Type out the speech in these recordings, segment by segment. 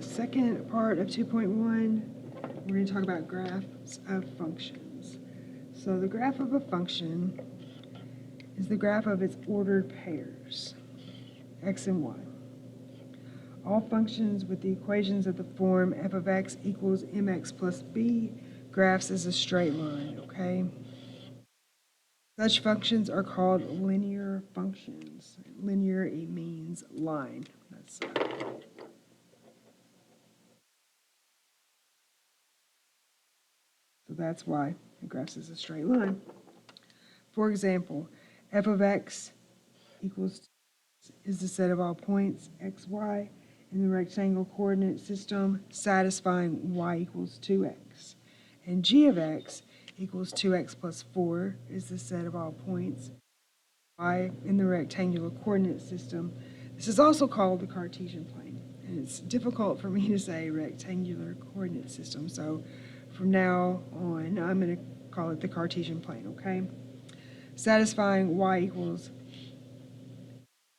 second part of 2.1, we're going to talk about graphs of functions. So the graph of a function is the graph of its ordered pairs, x and y. All functions with the equations of the form f of x equals mx plus b graphs as a straight line, okay? Such functions are called linear functions. Linear, it means line. So that's why it graphs as a straight line. For example, f of x equals is the set of all points x, y in the rectangle coordinate system satisfying y equals 2x. And g of x equals 2x plus 4 is the set of all points y in the rectangular coordinate system. This is also called the Cartesian plane. And it's difficult for me to say rectangular coordinate system, so from now on I'm going to call it the Cartesian plane, okay? Satisfying y equals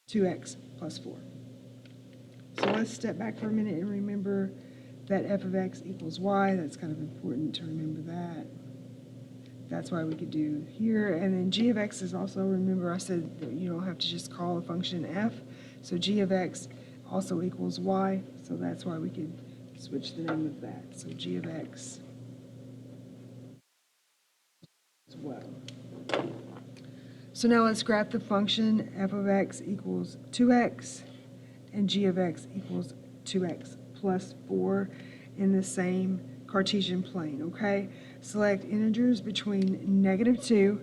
2x plus 4. So let's step back for a minute and remember that f of x equals y. That's kind of important to remember that. That's why we could do here. And then g of x is also, remember I said that you don't have to just call a function f. So g of x also equals y. So that's why we could switch the name of that. So g of x as well. So now let's graph the function f of x equals 2x and g of x equals 2x plus 4 in the same Cartesian plane, okay? Select integers between -2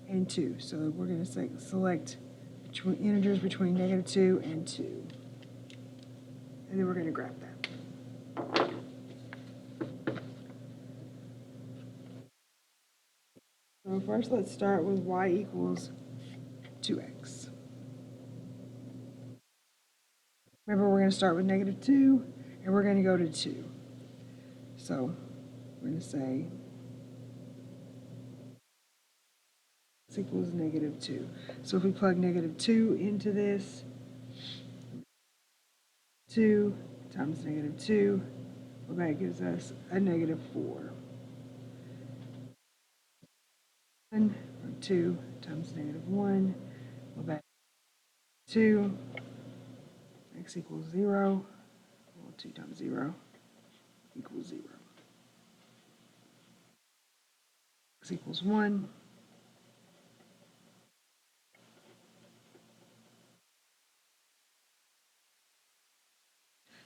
and 2. So we're going to select integers between -2 and 2. And then we're going to graph that. So first let's start with y equals 2x. Remember, we're going to start with -2 and we're going to go to 2. So we're going to say x equals -2. So if we plug -2 into this, 2 times -2, well, that gives us a -4. 1 or 2 times -1, well, that 2, x equals 0, well, 2 times 0 equals 0. X equals 1.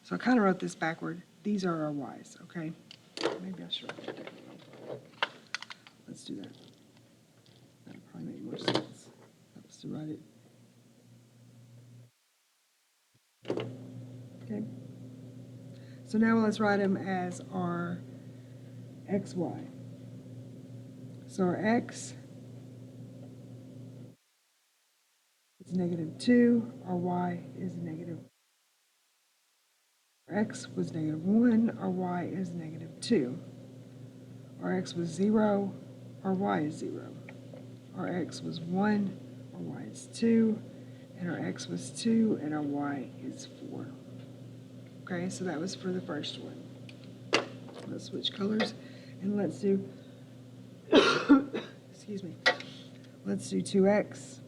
So I kind of wrote this backward. These are our y's, okay? Maybe I should write that down. Let's do that. That'll probably make more sense. Helps to write it. Okay. So now let's write them as our xy. So our x is -2, our y is negative. Our x was -1, our y is -2. Our x was 0, our y is 0. Our x was 1, our y is 2, and our x was 2, and our y is 4. Okay, so that was for the first one. Let's switch colors, and let's do, excuse me, let's do 2x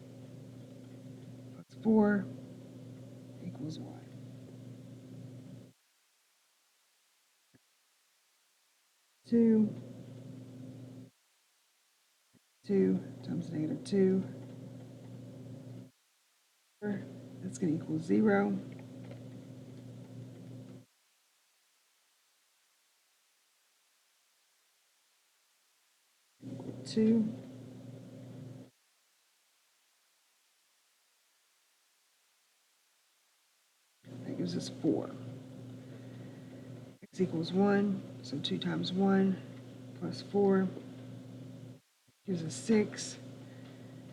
plus 4 equals y. 2 times -2, that's going to equal 0. 2. That gives us 4. X equals 1, so 2 times 1 plus 4 gives us 6.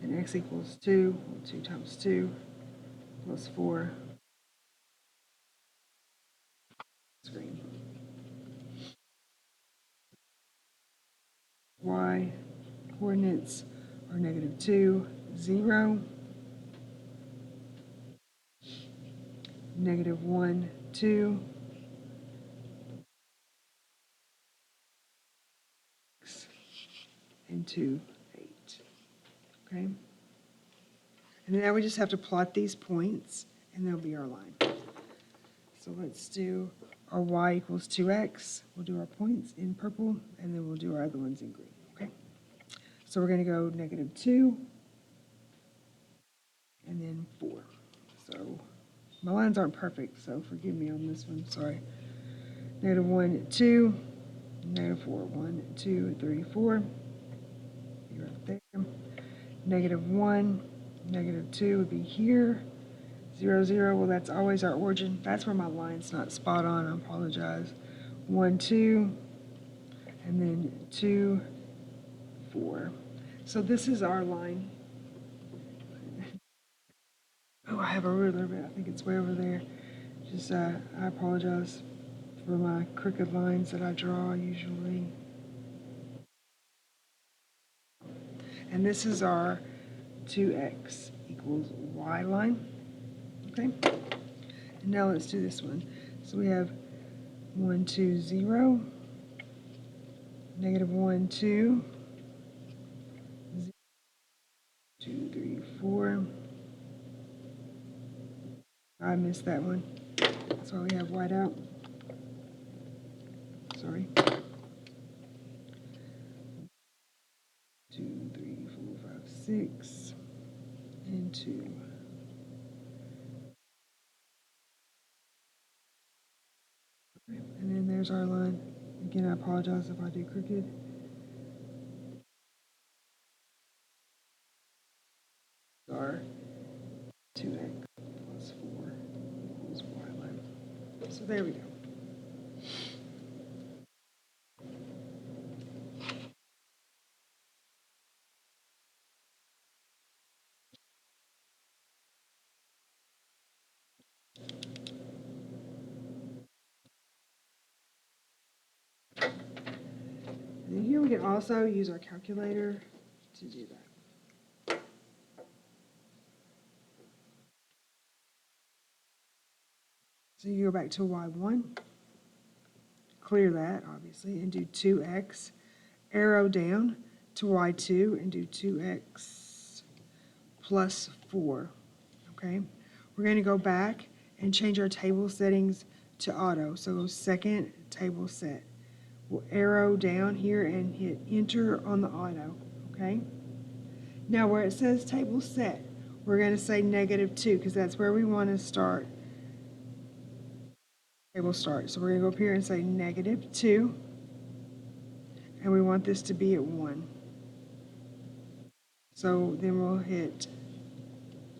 And x equals 2, well, 2 times 2 plus 4. Screen. Y coordinates are -2, 0, -1, 2, and 2, 8. Okay? And now we just have to plot these points, and they'll be our line. So let's do our y equals 2x. We'll do our points in purple, and then we'll do our other ones in green. Okay? So we're going to go -2, and then 4. So my lines aren't perfect, so forgive me on this one. Sorry. -1, 2, -4, 1, 2, 3, 4. Be right there. -1, -2 would be here. 0, 0, well, that's always our origin. That's where my line's not spot on. I apologize. 1, 2, and then 2, 4. So this is our line. Oh, I have a ruler, but I think it's way over there. Just, I apologize for my crooked lines that I draw usually. And this is our 2x equals y line. Okay? And now let's do this one. So we have 1, 2, 0, -1, 2, 2, 3, 4. I missed that one. That's why we have white out. Sorry. 2, 3, 4, 5, 6, and 2. Okay. And then there's our line. Again, I apologize if I do crooked. Our 2x plus 4 equals y line. So there we go. And here we can also use our calculator to do that. So you go back to y1, clear that, obviously, and do 2x, arrow down to y2 and do 2x plus 4, okay? We're going to go back and change our table settings to auto. So go second table set. We'll arrow down here and hit enter on the auto, okay? Now where it says table set, we're going to say -2 because that's where we want to start. Table start. So we're going to go up here and say -2, and we want this to be at 1. So then we'll hit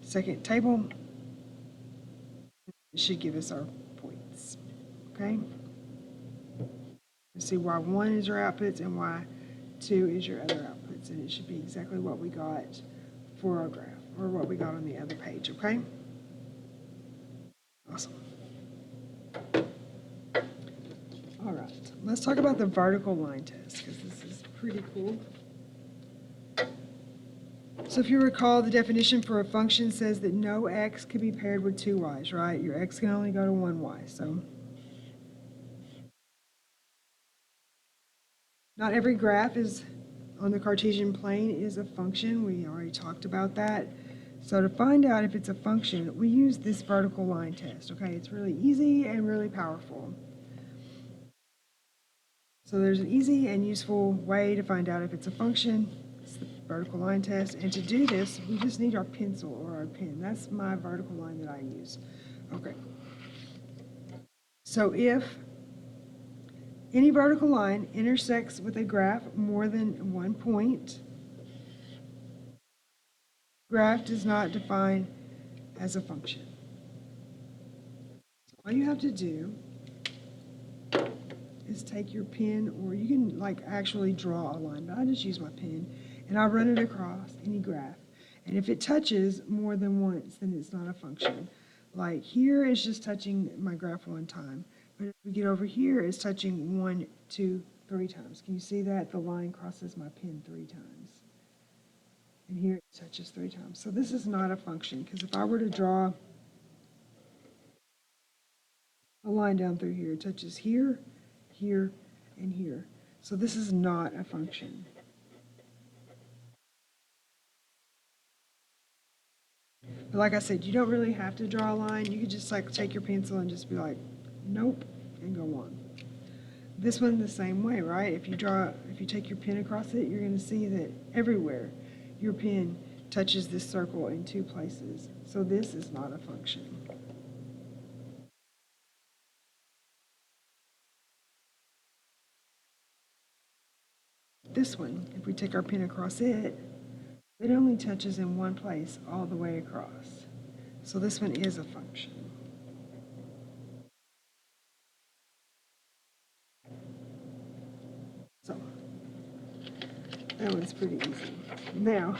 second table. It should give us our points, okay? You see y1 is your outputs and y2 is your other outputs, and it should be exactly what we got for our graph, or what we got on the other page, okay? Awesome. All right, let's talk about the vertical line test, because this is pretty cool. So if you recall, the definition for a function says that no x could be paired with two y's, right? Your x can only go to one y, so not every graph is on the Cartesian plane is a function. We already talked about that. So to find out if it's a function, we use this vertical line test, okay? It's really easy and really powerful. So there's an easy and useful way to find out if it's a function. It's the vertical line test. And to do this, we just need our pencil or our pen. That's my vertical line that I use. Okay. So if any vertical line intersects with a graph more than one point, graph does not define as a function. So all you have to do is take your pen, or you can like actually draw a line, but I just use my pen and I run it across any graph. And if it touches more than once, then it's not a function. Like here, it's just touching my graph one time. But if we get over here, it's touching 1, 2, 3 times. Can you see that? The line crosses my pen 3 times. And here it touches 3 times. So this is not a function, because if I were to draw a line down through here, it touches here, here, and here. So this is not a function. But like I said, you don't really have to draw a line. You could just like take your pencil and just be like, nope, and go on. This one the same way, right? If you take your pen across it, you're going to see that everywhere your pen touches this circle in two places. So this is not a function. This one, if we take our pen across it, it only touches in one place all the way across. So this one is a function. So that one's pretty easy. Now,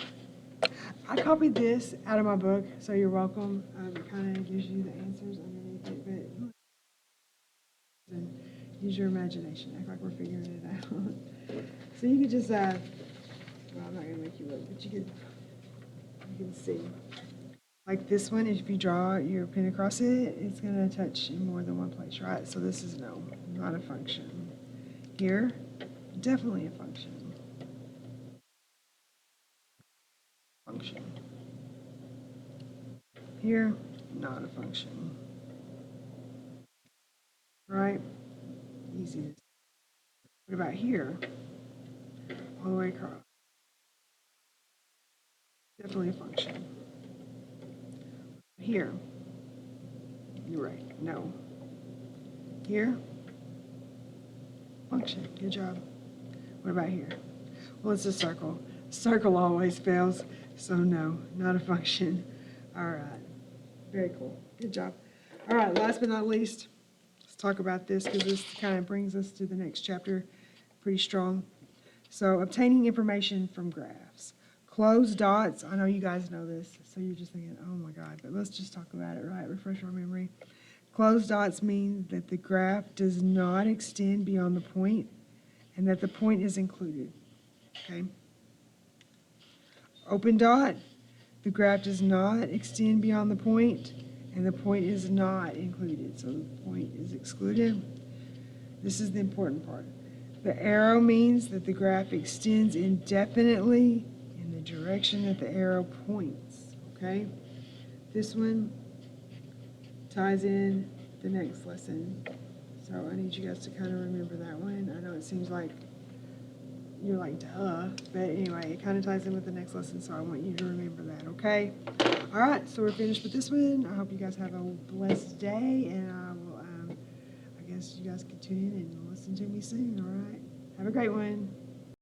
I copied this out of my book, so you're welcome. It kind of gives you the answers underneath it, but use your imagination. Act like we're figuring it out. So you could just, well, I'm not going to make you look, but you can see. Like this one, if you draw your pen across it, it's going to touch in more than one place, right? So this is no, not a function. Here, definitely a function. Function. Here, not a function. Right? Easy. What about here? All the way across. Definitely a function. Here. You're right. No. Here. Function. Good job. What about here? Well, it's a circle. Circle always fails, so no, not a function. All right. Very cool. Good job. All right, last but not least, let's talk about this because this kind of brings us to the next chapter pretty strong. So obtaining information from graphs. Closed dots, I know you guys know this, so you're just thinking, oh my God, but let's just talk about it, right? Refresh our memory. Closed dots mean that the graph does not extend beyond the point and that the point is included, okay? Open dot, the graph does not extend beyond the point and the point is not included, so the point is excluded. This is the important part. The arrow means that the graph extends indefinitely in the direction that the arrow points, okay? This one ties in the next lesson. So I need you guys to kind of remember that one. I know it seems like you're like, duh, but anyway, it kind of ties in with the next lesson, so I want you to remember that, okay? All right, so we're finished with this one. I hope you guys have a blessed day, and I will, I guess you guys can tune in and listen to me soon, all right? Have a great one.